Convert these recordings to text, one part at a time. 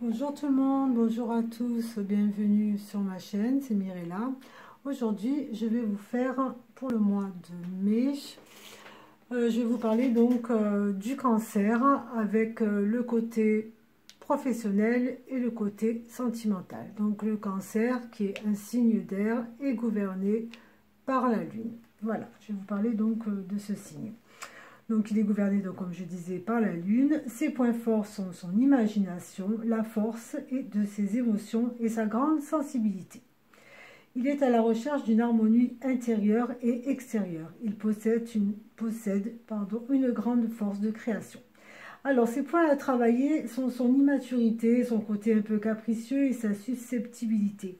Bonjour tout le monde, bonjour à tous, bienvenue sur ma chaîne, c'est Mirella. Aujourd'hui, je vais vous faire pour le mois de mai, je vais vous parler donc du cancer avec le côté professionnel et le côté sentimental. Donc le cancer qui est un signe d'air est gouverné par la lune. Voilà, je vais vous parler donc de ce signe. Donc il est gouverné, donc, comme je disais, par la lune. Ses points forts sont son imagination, la force et de ses émotions et sa grande sensibilité. Il est à la recherche d'une harmonie intérieure et extérieure. Il possède une grande force de création. Alors ses points à travailler sont son immaturité, son côté un peu capricieux et sa susceptibilité.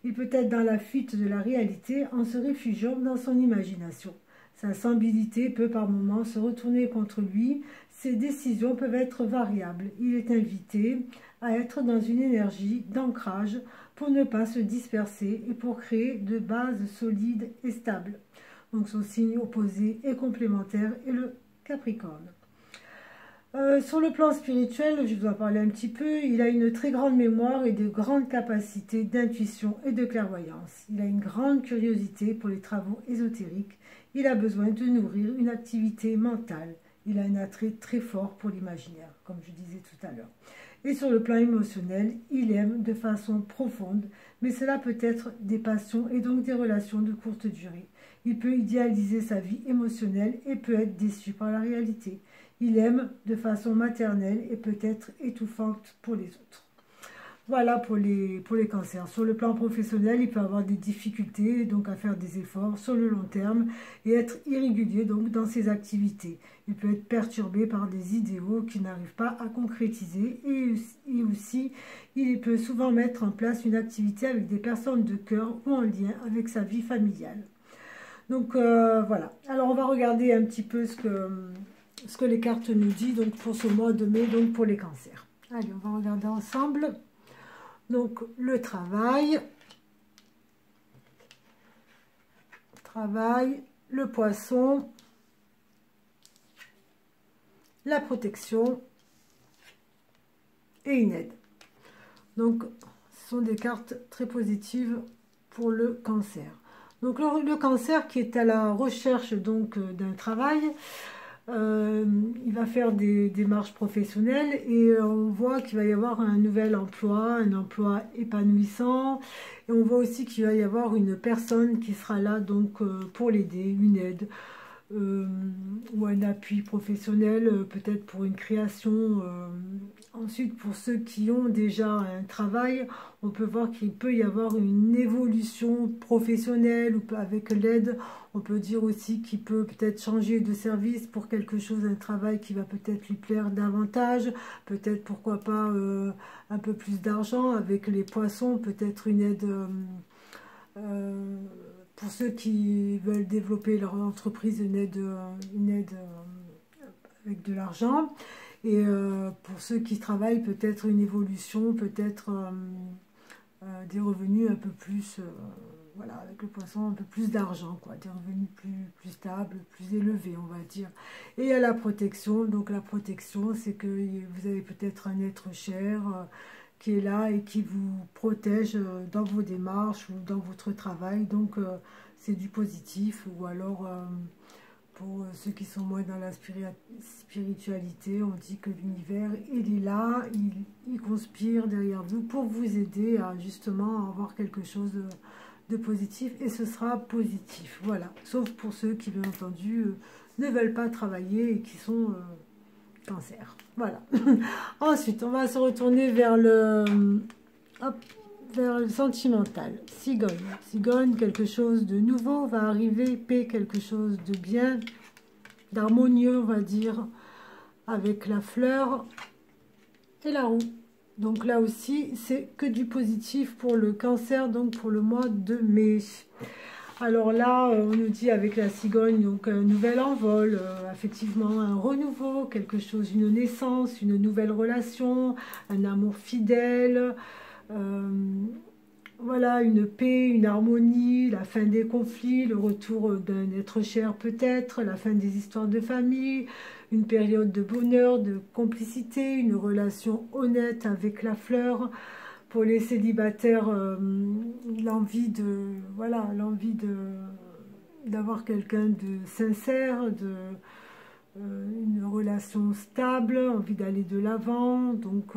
Il peut être dans la fuite de la réalité en se réfugiant dans son imagination. Sa sensibilité peut par moments se retourner contre lui. Ses décisions peuvent être variables. Il est invité à être dans une énergie d'ancrage pour ne pas se disperser et pour créer de bases solides et stables. Donc son signe opposé et complémentaire est le Capricorne. Sur le plan spirituel, je vous en parlais un petit peu, il a une très grande mémoire et de grandes capacités d'intuition et de clairvoyance. Il a une grande curiosité pour les travaux ésotériques. Il a besoin de nourrir une activité mentale. Il a un attrait très fort pour l'imaginaire, comme je disais tout à l'heure. Et sur le plan émotionnel, il aime de façon profonde, mais cela peut être des passions et donc des relations de courte durée. Il peut idéaliser sa vie émotionnelle et peut être déçu par la réalité. Il aime de façon maternelle et peut être étouffante pour les autres. Voilà pour les cancers. Sur le plan professionnel, il peut avoir des difficultés, donc à faire des efforts sur le long terme et être irrégulier donc dans ses activités. Il peut être perturbé par des idéaux qu'il n'arrive pas à concrétiser et aussi il peut souvent mettre en place une activité avec des personnes de cœur ou en lien avec sa vie familiale. Donc voilà. Alors on va regarder un petit peu ce que les cartes nous disent donc pour ce mois de mai, donc pour les cancers. Allez, on va regarder ensemble. Donc le travail, le poisson, la protection et une aide. Donc ce sont des cartes très positives pour le cancer. Donc le cancer qui est à la recherche donc d'un travail, il va faire des démarches professionnelles et on voit qu'il va y avoir un nouvel emploi, un emploi épanouissant. Et on voit aussi qu'il va y avoir une personne qui sera là donc pour l'aider, une aide ou un appui professionnel, peut-être pour une création. Ensuite, pour ceux qui ont déjà un travail, on peut voir qu'il peut y avoir une évolution professionnelle ou avec l'aide. On peut dire aussi qu'il peut peut-être changer de service pour quelque chose, un travail qui va peut-être lui plaire davantage. Peut-être, pourquoi pas, un peu plus d'argent avec les poissons, peut-être une aide pour ceux qui veulent développer leur entreprise, une aide avec de l'argent. Et pour ceux qui travaillent, peut-être une évolution, peut-être des revenus un peu plus, voilà, avec le poisson, un peu plus d'argent, quoi, des revenus plus stables, plus élevés, on va dire. Et il y a la protection, donc la protection, c'est que vous avez peut-être un être cher qui est là et qui vous protège dans vos démarches ou dans votre travail, donc c'est du positif. Ou alors pour ceux qui sont moins dans la spiritualité, on dit que l'univers, il est là, il conspire derrière vous pour vous aider à justement avoir quelque chose de positif, et ce sera positif, voilà. Sauf pour ceux qui, bien entendu, ne veulent pas travailler et qui sont cancer, voilà. Ensuite, on va se retourner vers vers le sentimental. Cigogne. Cigogne, quelque chose de nouveau va arriver. Paix, quelque chose de bien, d'harmonieux, on va dire, avec la fleur et la roue. Donc là aussi, c'est que du positif pour le cancer, donc pour le mois de mai. Alors là, on nous dit avec la cigogne, donc un nouvel envol, effectivement un renouveau, quelque chose, une naissance, une nouvelle relation, un amour fidèle, voilà, une paix, une harmonie, la fin des conflits, le retour d'un être cher peut-être, la fin des histoires de famille, une période de bonheur, de complicité, une relation honnête avec la fleur. Pour les célibataires, l'envie de, voilà, l'envie d'avoir quelqu'un de sincère, une relation stable, envie d'aller de l'avant. Donc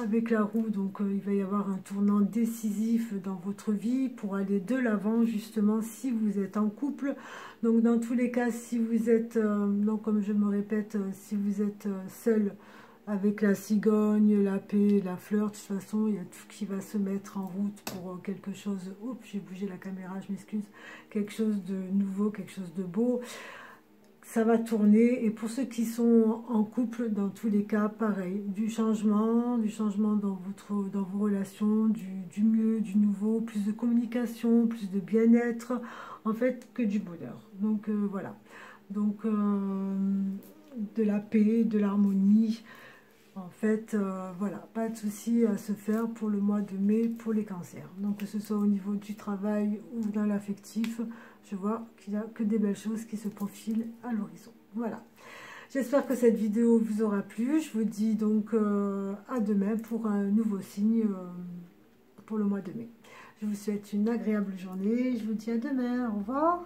avec la roue, donc il va y avoir un tournant décisif dans votre vie pour aller de l'avant, justement si vous êtes en couple. Donc dans tous les cas, si vous êtes, donc comme je me répète, si vous êtes seul avec la cigogne, la paix, la fleur, de toute façon il y a tout qui va se mettre en route pour quelque chose. Oups, j'ai bougé la caméra, je m'excuse. Quelque chose de nouveau, quelque chose de beau. Ça va tourner. Et pour ceux qui sont en couple, dans tous les cas, pareil, du changement dans vos relations, du mieux, du nouveau, plus de communication, plus de bien-être, en fait, que du bonheur. Donc voilà. Donc de la paix, de l'harmonie. En fait, voilà, pas de souci à se faire pour le mois de mai pour les cancers. Donc que ce soit au niveau du travail ou dans l'affectif, je vois qu'il n'y a que des belles choses qui se profilent à l'horizon. Voilà. J'espère que cette vidéo vous aura plu. Je vous dis donc à demain pour un nouveau signe pour le mois de mai. Je vous souhaite une agréable journée. Je vous dis à demain. Au revoir.